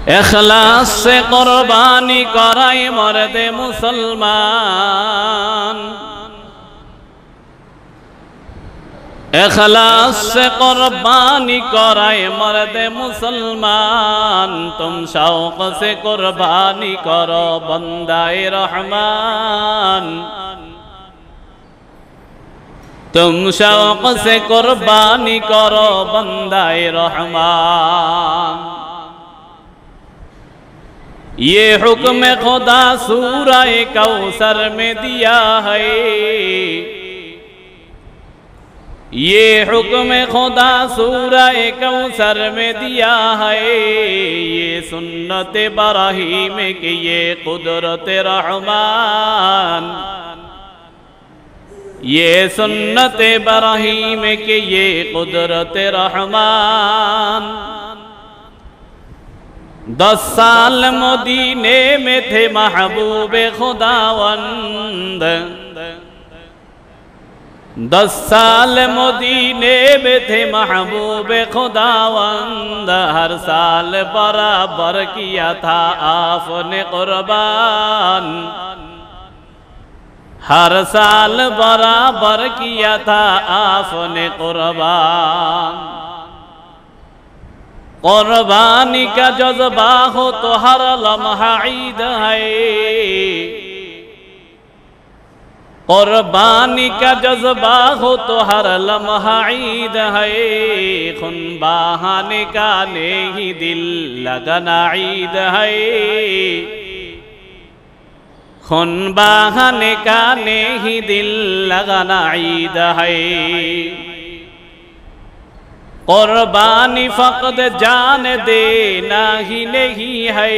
इखलास से कुर्बानी कराए मर्द मुसलमान, इखलास से कुर्बानी कराए मर्द मुसलमान। तुम शौक से कुर्बानी करो बंदाए रहमान, तुम शौक से कुर्बानी करो बंदाए रहमान। ये हुक्म खुदा सूरह कौसर में दिया है, ये हुक्म खुदा सूरह कौसर में दिया है। ये सुन्नत इब्राहीम की ये कुदरत रहमान, ये सुन्नत इब्राहीम की ये कुदरत रहमान। 10 साल मदीने में थे महबूब खुदावंद, 10 साल मदीने में थे महबूब खुदावंद। हर साल बराबर किया था आपने कुर्बान, हर साल बराबर किया था आपने कुर्बान। कुर्बानी का जज्बा हो तो हर लम्हा ईद है, कुर्बानी का जज्बा हो तो हर लम्हा ईद है। खून बहाने का नहीं दिल लगना ईद है, खून बहाने का नहीं दिल लगना ईद है। कुर्बानी फकत जान देना ही नहीं है,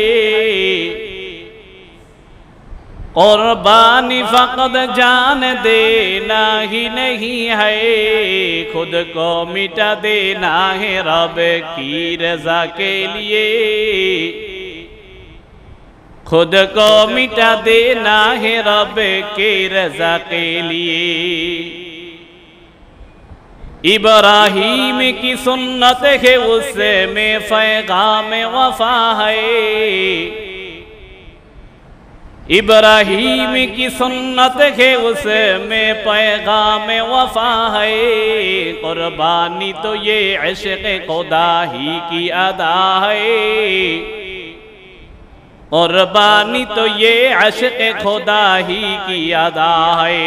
कुर्बानी फकत जान देना ही नहीं है। खुद को मिटा देना है रब की रज़ा के लिए, खुद को मिटा देना है रब की रज़ा के लिए। इब्राहीम की सुन्नत है उसमें पैगाम वफा है, इब्राहीम की सुन्नत है उसमें पैगाम वफा है। कुर्बानी तो ये इश्क़ खुदा ही की अदा है, कुर्बानी तो ये इश्क़ खुदा ही की अदा है।